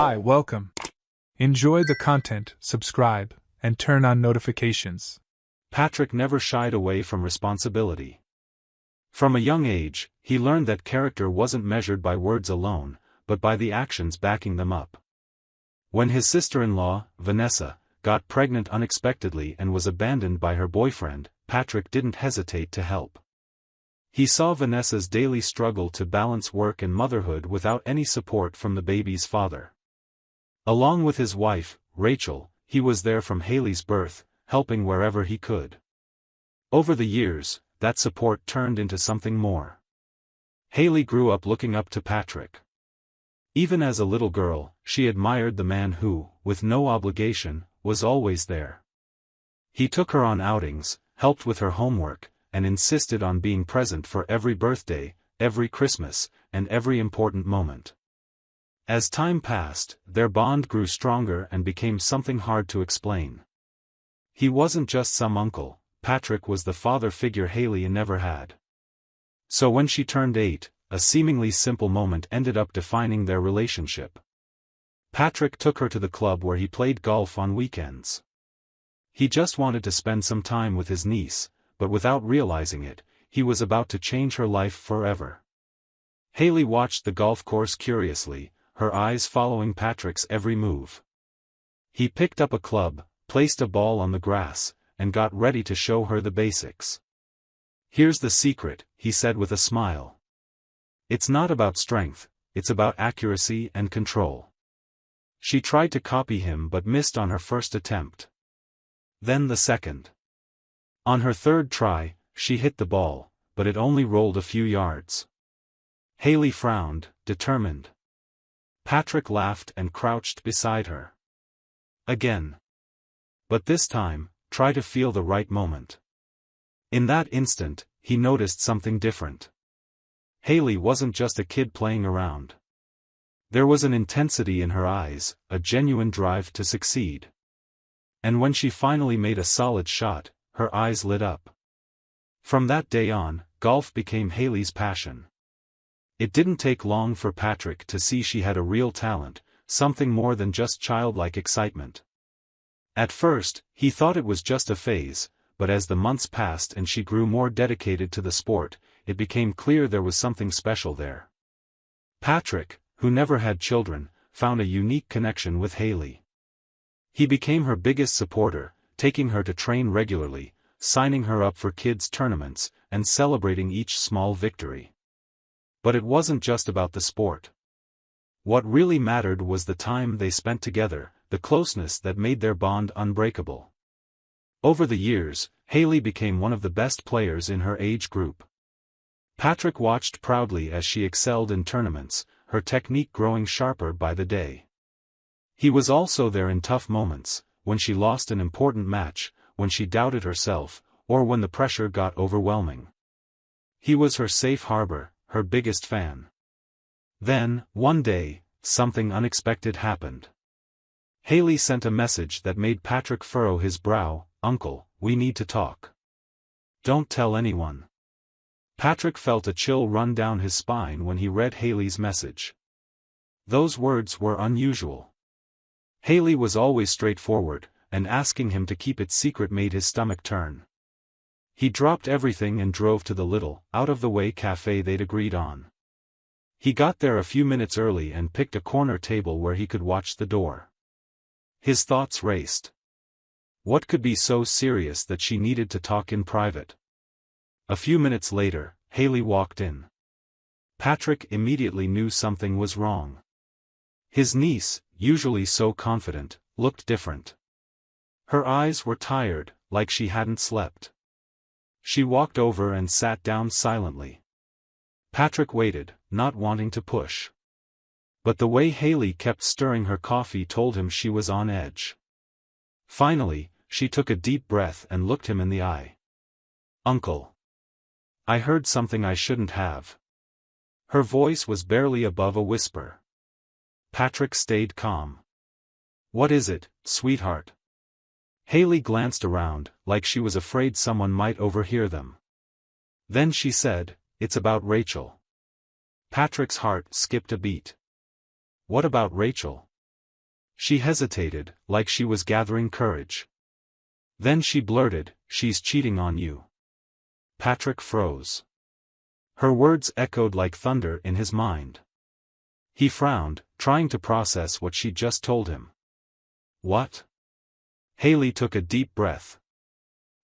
Hi, welcome. Enjoy the content, subscribe, and turn on notifications. Patrick never shied away from responsibility. From a young age, he learned that character wasn't measured by words alone, but by the actions backing them up. When his sister-in-law, Vanessa, got pregnant unexpectedly and was abandoned by her boyfriend, Patrick didn't hesitate to help. He saw Vanessa's daily struggle to balance work and motherhood without any support from the baby's father. Along with his wife, Rachel, he was there from Haley's birth, helping wherever he could. Over the years, that support turned into something more. Haley grew up looking up to Patrick. Even as a little girl, she admired the man who, with no obligation, was always there. He took her on outings, helped with her homework, and insisted on being present for every birthday, every Christmas, and every important moment. As time passed, their bond grew stronger and became something hard to explain. He wasn't just some uncle, Patrick was the father figure Haley never had. So when she turned 8, a seemingly simple moment ended up defining their relationship. Patrick took her to the club where he played golf on weekends. He just wanted to spend some time with his niece, but without realizing it, he was about to change her life forever. Haley watched the golf course curiously, her eyes following Patrick's every move. He picked up a club, placed a ball on the grass, and got ready to show her the basics. "Here's the secret," he said with a smile. "It's not about strength, it's about accuracy and control." She tried to copy him but missed on her first attempt. Then the second. On her third try, she hit the ball, but it only rolled a few yards. Haley frowned, determined. Patrick laughed and crouched beside her. Again. But this time, try to feel the right moment. In that instant, he noticed something different. Haley wasn't just a kid playing around. There was an intensity in her eyes, a genuine drive to succeed. And when she finally made a solid shot, her eyes lit up. From that day on, golf became Haley's passion. It didn't take long for Patrick to see she had a real talent, something more than just childlike excitement. At first, he thought it was just a phase, but as the months passed and she grew more dedicated to the sport, it became clear there was something special there. Patrick, who never had children, found a unique connection with Haley. He became her biggest supporter, taking her to train regularly, signing her up for kids' tournaments, and celebrating each small victory. But it wasn't just about the sport. What really mattered was the time they spent together, the closeness that made their bond unbreakable. Over the years, Haley became one of the best players in her age group. Patrick watched proudly as she excelled in tournaments, her technique growing sharper by the day. He was also there in tough moments, when she lost an important match, when she doubted herself, or when the pressure got overwhelming. He was her safe harbor, her biggest fan. Then, one day, something unexpected happened. Haley sent a message that made Patrick furrow his brow. "Uncle, we need to talk. Don't tell anyone." Patrick felt a chill run down his spine when he read Haley's message. Those words were unusual. Haley was always straightforward, and asking him to keep it secret made his stomach turn. He dropped everything and drove to the little, out-of-the-way cafe they'd agreed on. He got there a few minutes early and picked a corner table where he could watch the door. His thoughts raced. What could be so serious that she needed to talk in private? A few minutes later, Haley walked in. Patrick immediately knew something was wrong. His niece, usually so confident, looked different. Her eyes were tired, like she hadn't slept. She walked over and sat down silently. Patrick waited, not wanting to push. But the way Haley kept stirring her coffee told him she was on edge. Finally, she took a deep breath and looked him in the eye. "Uncle. I heard something I shouldn't have." Her voice was barely above a whisper. Patrick stayed calm. "What is it, sweetheart?" Haley glanced around, like she was afraid someone might overhear them. Then she said, "It's about Rachel." Patrick's heart skipped a beat. "What about Rachel?" She hesitated, like she was gathering courage. Then she blurted, "She's cheating on you." Patrick froze. Her words echoed like thunder in his mind. He frowned, trying to process what she'd just told him. What? Haley took a deep breath.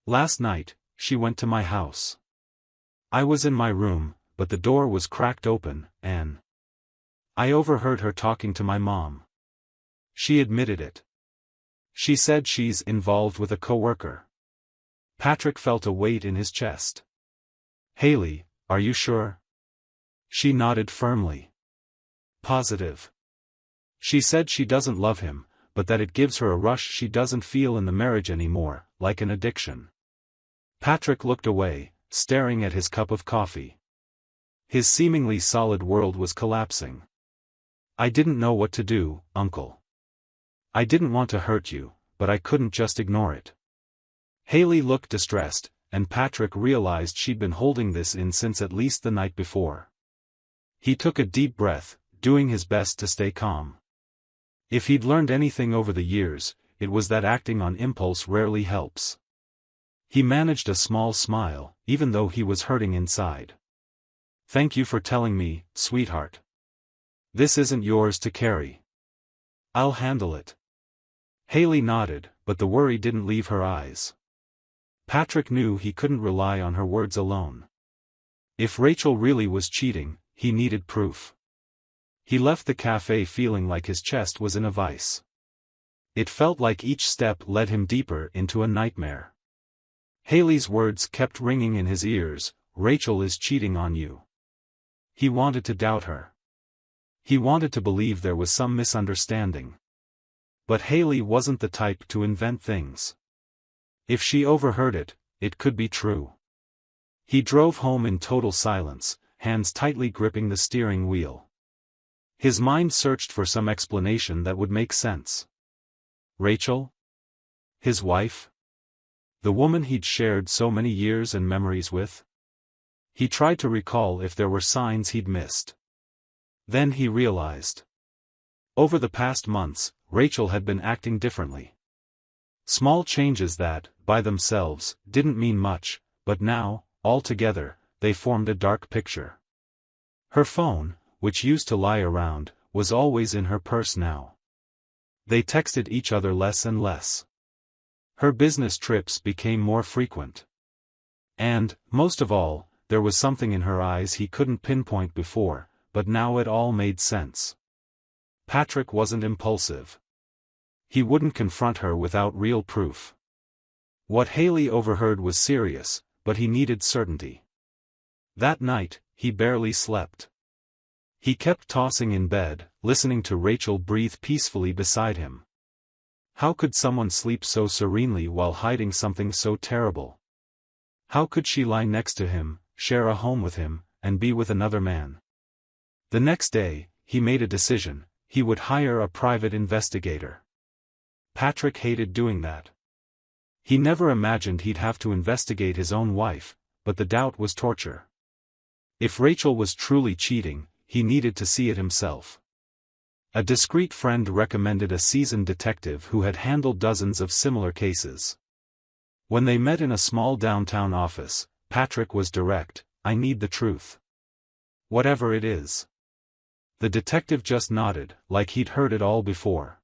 Last night, she went to my house. I was in my room, but the door was cracked open, and I overheard her talking to my mom. She admitted it. She said she's involved with a coworker. Patrick felt a weight in his chest. Haley, are you sure? She nodded firmly. Positive. She said she doesn't love him, but that it gives her a rush she doesn't feel in the marriage anymore, like an addiction. Patrick looked away, staring at his cup of coffee. His seemingly solid world was collapsing. I didn't know what to do, Uncle. I didn't want to hurt you, but I couldn't just ignore it. Haley looked distressed, and Patrick realized she'd been holding this in since at least the night before. He took a deep breath, doing his best to stay calm. If he'd learned anything over the years, it was that acting on impulse rarely helps. He managed a small smile, even though he was hurting inside. Thank you for telling me, sweetheart. This isn't yours to carry. I'll handle it. Haley nodded, but the worry didn't leave her eyes. Patrick knew he couldn't rely on her words alone. If Rachel really was cheating, he needed proof. He left the cafe feeling like his chest was in a vice. It felt like each step led him deeper into a nightmare. Haley's words kept ringing in his ears, "Rachel is cheating on you." He wanted to doubt her. He wanted to believe there was some misunderstanding. But Haley wasn't the type to invent things. If she overheard it, it could be true. He drove home in total silence, hands tightly gripping the steering wheel. His mind searched for some explanation that would make sense. Rachel? His wife? The woman he'd shared so many years and memories with? He tried to recall if there were signs he'd missed. Then he realized. Over the past months, Rachel had been acting differently. Small changes that, by themselves, didn't mean much, but now, all together, they formed a dark picture. Her phone, which used to lie around, was always in her purse now. They texted each other less and less. Her business trips became more frequent. And, most of all, there was something in her eyes he couldn't pinpoint before, but now it all made sense. Patrick wasn't impulsive. He wouldn't confront her without real proof. What Haley overheard was serious, but he needed certainty. That night, he barely slept. He kept tossing in bed, listening to Rachel breathe peacefully beside him. How could someone sleep so serenely while hiding something so terrible? How could she lie next to him, share a home with him, and be with another man? The next day, he made a decision: he would hire a private investigator. Patrick hated doing that. He never imagined he'd have to investigate his own wife, but the doubt was torture. If Rachel was truly cheating, he needed to see it himself. A discreet friend recommended a seasoned detective who had handled dozens of similar cases. When they met in a small downtown office, Patrick was direct: "I need the truth. Whatever it is." The detective just nodded, like he'd heard it all before.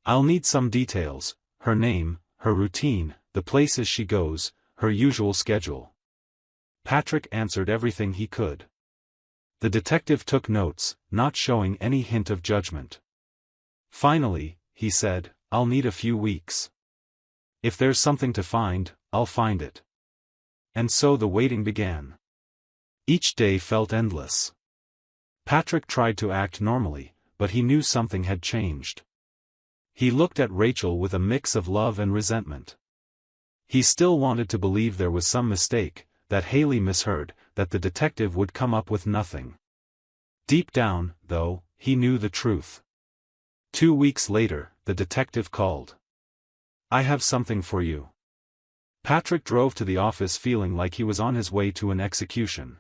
"I'll need some details: her name, her routine, the places she goes, her usual schedule." Patrick answered everything he could. The detective took notes, not showing any hint of judgment. Finally, he said, "I'll need a few weeks. If there's something to find, I'll find it." And so the waiting began. Each day felt endless. Patrick tried to act normally, but he knew something had changed. He looked at Rachel with a mix of love and resentment. He still wanted to believe there was some mistake, that Haley misheard, that the detective would come up with nothing. Deep down, though, he knew the truth. 2 weeks later, the detective called. "I have something for you." Patrick drove to the office feeling like he was on his way to an execution.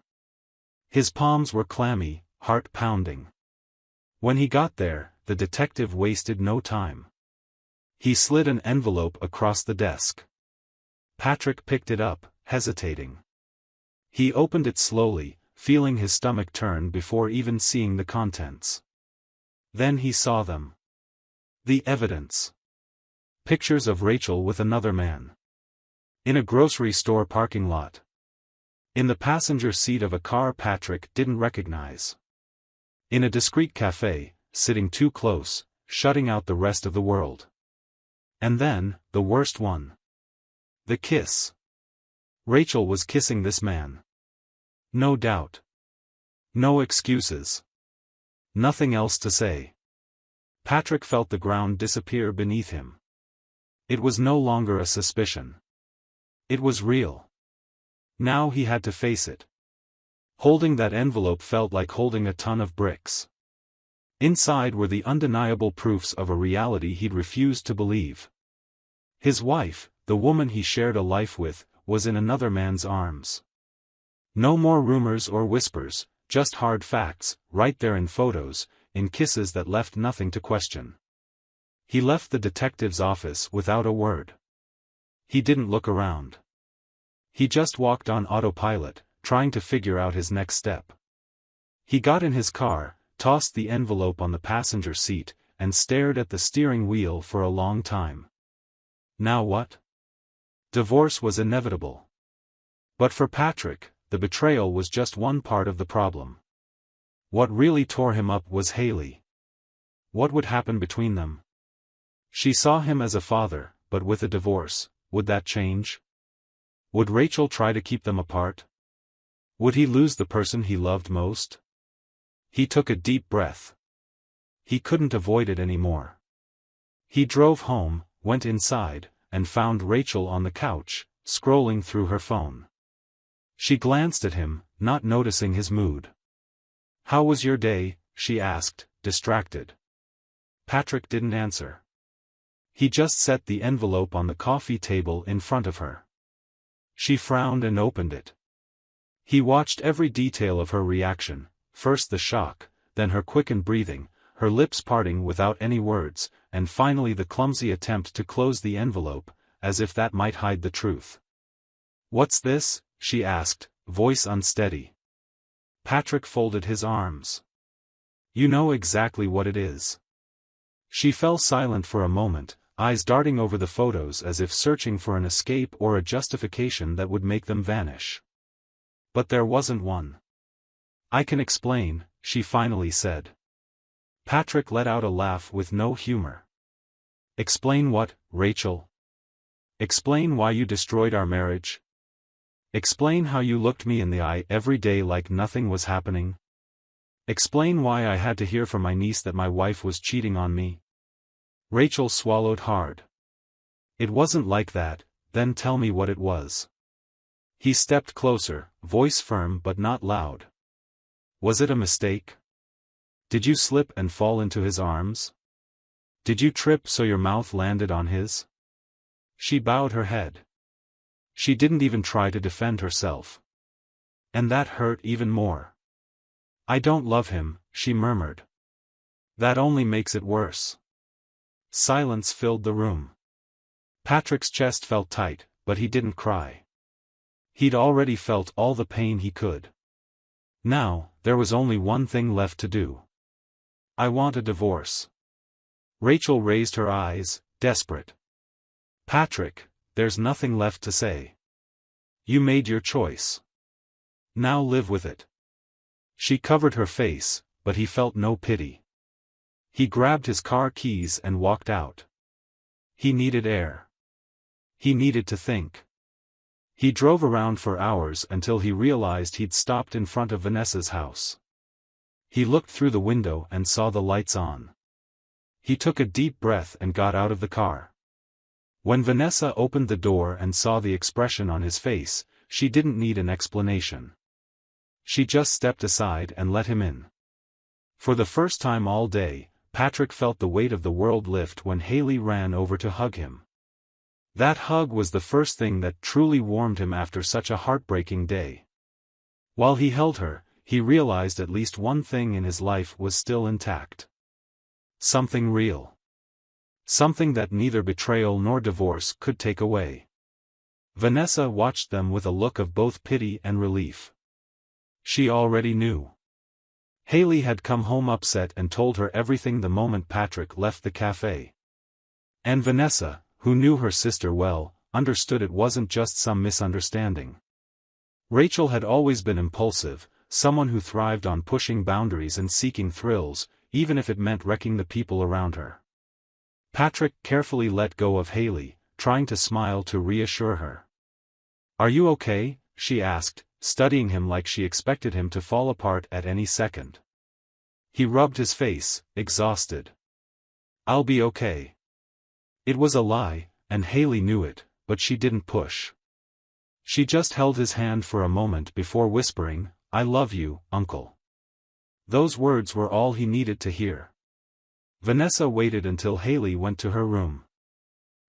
His palms were clammy, heart pounding. When he got there, the detective wasted no time. He slid an envelope across the desk. Patrick picked it up, hesitating. He opened it slowly, feeling his stomach turn before even seeing the contents. Then he saw them. The evidence. Pictures of Rachel with another man. In a grocery store parking lot. In the passenger seat of a car Patrick didn't recognize. In a discreet cafe, sitting too close, shutting out the rest of the world. And then, the worst one. The kiss. Rachel was kissing this man. No doubt. No excuses. Nothing else to say. Patrick felt the ground disappear beneath him. It was no longer a suspicion. It was real. Now he had to face it. Holding that envelope felt like holding a ton of bricks. Inside were the undeniable proofs of a reality he'd refused to believe. His wife, the woman he shared a life with, was in another man's arms. No more rumors or whispers, just hard facts, right there in photos, in kisses that left nothing to question. He left the detective's office without a word. He didn't look around. He just walked on autopilot, trying to figure out his next step. He got in his car, tossed the envelope on the passenger seat, and stared at the steering wheel for a long time. Now what? Divorce was inevitable. But for Patrick, the betrayal was just one part of the problem. What really tore him up was Haley. What would happen between them? She saw him as a father, but with a divorce, would that change? Would Rachel try to keep them apart? Would he lose the person he loved most? He took a deep breath. He couldn't avoid it anymore. He drove home, went inside, and found Rachel on the couch, scrolling through her phone. She glanced at him, not noticing his mood. "How was your day?" she asked, distracted. Patrick didn't answer. He just set the envelope on the coffee table in front of her. She frowned and opened it. He watched every detail of her reaction, first the shock, then her quickened breathing, her lips parting without any words, and finally the clumsy attempt to close the envelope, as if that might hide the truth. "What's this?" she asked, voice unsteady. Patrick folded his arms. "You know exactly what it is." She fell silent for a moment, eyes darting over the photos as if searching for an escape or a justification that would make them vanish. But there wasn't one. "I can explain," she finally said. Patrick let out a laugh with no humor. "Explain what, Rachel? Explain why you destroyed our marriage? Explain how you looked me in the eye every day like nothing was happening? Explain why I had to hear from my niece that my wife was cheating on me?" Rachel swallowed hard. "It wasn't like that, then tell me what it was." He stepped closer, voice firm but not loud. "Was it a mistake? Did you slip and fall into his arms? Did you trip so your mouth landed on his?" She bowed her head. She didn't even try to defend herself. And that hurt even more. "I don't love him," she murmured. "That only makes it worse." Silence filled the room. Patrick's chest felt tight, but he didn't cry. He'd already felt all the pain he could. Now, there was only one thing left to do. "I want a divorce." Rachel raised her eyes, desperate. "Patrick, there's nothing left to say. You made your choice. Now live with it." She covered her face, but he felt no pity. He grabbed his car keys and walked out. He needed air. He needed to think. He drove around for hours until he realized he'd stopped in front of Vanessa's house. He looked through the window and saw the lights on. He took a deep breath and got out of the car. When Vanessa opened the door and saw the expression on his face, she didn't need an explanation. She just stepped aside and let him in. For the first time all day, Patrick felt the weight of the world lift when Haley ran over to hug him. That hug was the first thing that truly warmed him after such a heartbreaking day. While he held her, he realized at least one thing in his life was still intact. Something real. Something that neither betrayal nor divorce could take away. Vanessa watched them with a look of both pity and relief. She already knew. Haley had come home upset and told her everything the moment Patrick left the cafe. And Vanessa, who knew her sister well, understood it wasn't just some misunderstanding. Rachel had always been impulsive, someone who thrived on pushing boundaries and seeking thrills, even if it meant wrecking the people around her. Patrick carefully let go of Haley, trying to smile to reassure her. "Are you okay?" she asked, studying him like she expected him to fall apart at any second. He rubbed his face, exhausted. "I'll be okay." It was a lie, and Haley knew it, but she didn't push. She just held his hand for a moment before whispering, "I love you, Uncle." Those words were all he needed to hear. Vanessa waited until Haley went to her room.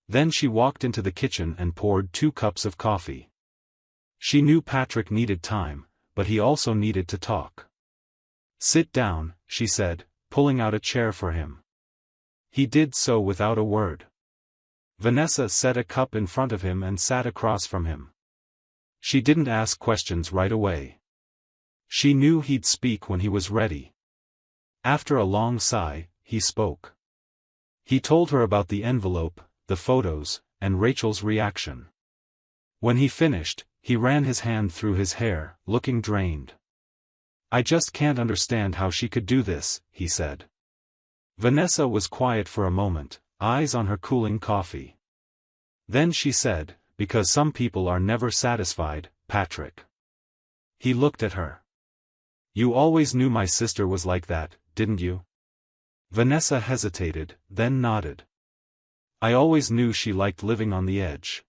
Then she walked into the kitchen and poured 2 cups of coffee. She knew Patrick needed time, but he also needed to talk. "Sit down," she said, pulling out a chair for him. He did so without a word. Vanessa set a cup in front of him and sat across from him. She didn't ask questions right away. She knew he'd speak when he was ready. After a long sigh, he spoke. He told her about the envelope, the photos, and Rachel's reaction. When he finished, he ran his hand through his hair, looking drained. "I just can't understand how she could do this," he said. Vanessa was quiet for a moment, eyes on her cooling coffee. Then she said, "Because some people are never satisfied, Patrick." He looked at her. "You always knew my sister was like that, didn't you?" Vanessa hesitated, then nodded. "I always knew she liked living on the edge.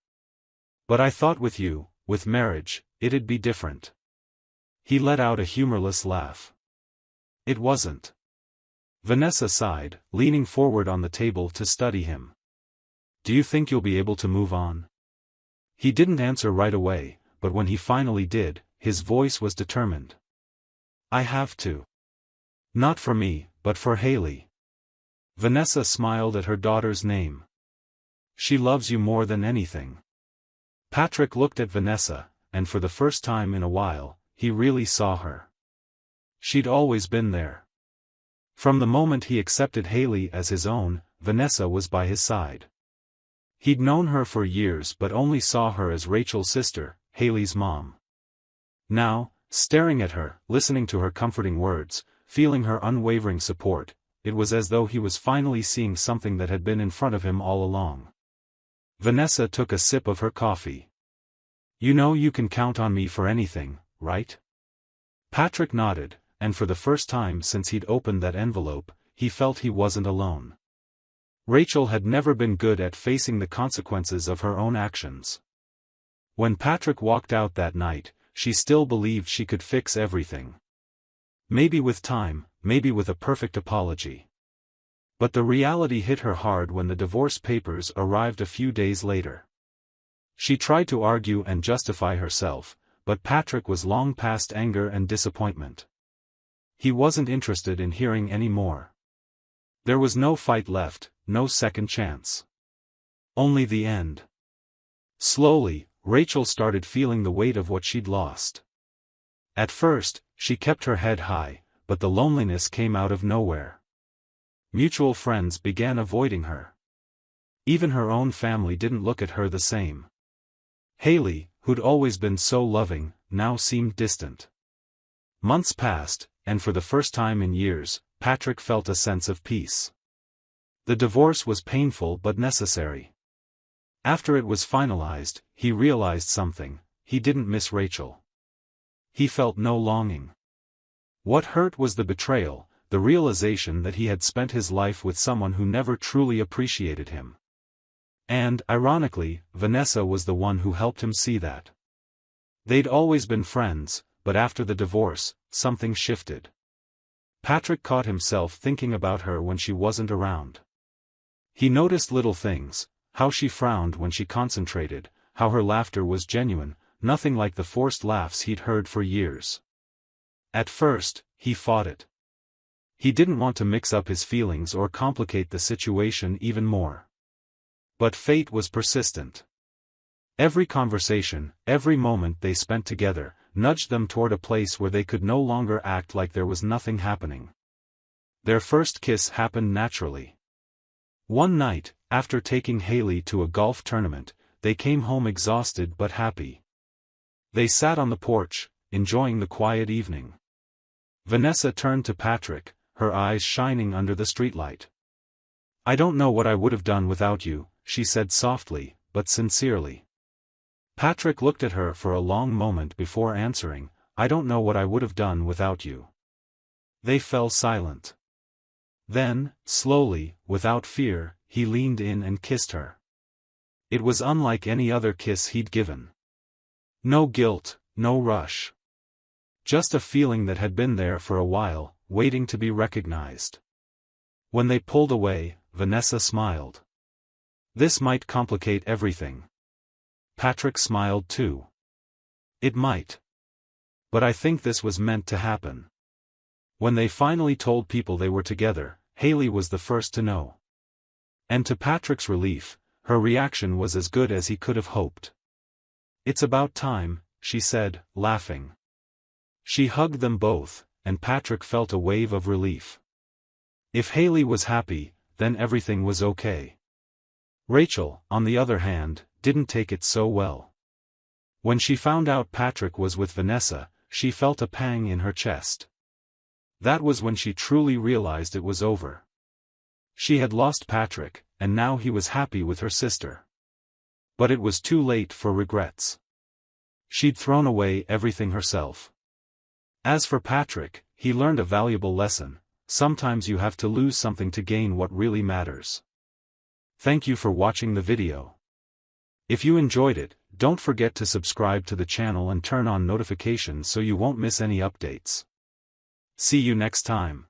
But I thought with you, with marriage, it'd be different." He let out a humorless laugh. "It wasn't." Vanessa sighed, leaning forward on the table to study him. "Do you think you'll be able to move on?" He didn't answer right away, but when he finally did, his voice was determined. "I have to. Not for me, but for Haley." Vanessa smiled at her daughter's name. "She loves you more than anything." Patrick looked at Vanessa, and for the first time in a while, he really saw her. She'd always been there. From the moment he accepted Haley as his own, Vanessa was by his side. He'd known her for years but only saw her as Rachel's sister, Haley's mom. Now, staring at her, listening to her comforting words, feeling her unwavering support, it was as though he was finally seeing something that had been in front of him all along. Vanessa took a sip of her coffee. "You know you can count on me for anything, right?" Patrick nodded, and for the first time since he'd opened that envelope, he felt he wasn't alone. Rachel had never been good at facing the consequences of her own actions. When Patrick walked out that night, she still believed she could fix everything. Maybe with time, maybe with a perfect apology. But the reality hit her hard when the divorce papers arrived a few days later. She tried to argue and justify herself, but Patrick was long past anger and disappointment. He wasn't interested in hearing any more. There was no fight left, no second chance. Only the end. Slowly, Rachel started feeling the weight of what she'd lost. At first, she kept her head high, but the loneliness came out of nowhere. Mutual friends began avoiding her. Even her own family didn't look at her the same. Haley, who'd always been so loving, now seemed distant. Months passed, and for the first time in years, Patrick felt a sense of peace. The divorce was painful but necessary. After it was finalized, he realized something: he didn't miss Rachel. He felt no longing. What hurt was the betrayal, the realization that he had spent his life with someone who never truly appreciated him. And, ironically, Vanessa was the one who helped him see that. They'd always been friends, but after the divorce, something shifted. Patrick caught himself thinking about her when she wasn't around. He noticed little things: how she frowned when she concentrated, how her laughter was genuine, nothing like the forced laughs he'd heard for years. At first, he fought it. He didn't want to mix up his feelings or complicate the situation even more. But fate was persistent. Every conversation, every moment they spent together, nudged them toward a place where they could no longer act like there was nothing happening. Their first kiss happened naturally. One night, after taking Haley to a golf tournament, they came home exhausted but happy. They sat on the porch, enjoying the quiet evening. Vanessa turned to Patrick, her eyes shining under the streetlight. "I don't know what I would have done without you," she said softly, but sincerely. Patrick looked at her for a long moment before answering, "I don't know what I would have done without you." They fell silent. Then, slowly, without fear, he leaned in and kissed her. It was unlike any other kiss he'd given. No guilt, no rush. Just a feeling that had been there for a while, waiting to be recognized. When they pulled away, Vanessa smiled. "This might complicate everything." Patrick smiled too. "It might. But I think this was meant to happen." When they finally told people they were together, Haley was the first to know. And to Patrick's relief, her reaction was as good as he could have hoped. "It's about time," she said, laughing. She hugged them both, and Patrick felt a wave of relief. If Haley was happy, then everything was okay. Rachel, on the other hand, didn't take it so well. When she found out Patrick was with Vanessa, she felt a pang in her chest. That was when she truly realized it was over. She had lost Patrick, and now he was happy with her sister. But it was too late for regrets. She'd thrown away everything herself. As for Patrick, he learned a valuable lesson: sometimes you have to lose something to gain what really matters. Thank you for watching the video. If you enjoyed it, don't forget to subscribe to the channel and turn on notifications so you won't miss any updates. See you next time.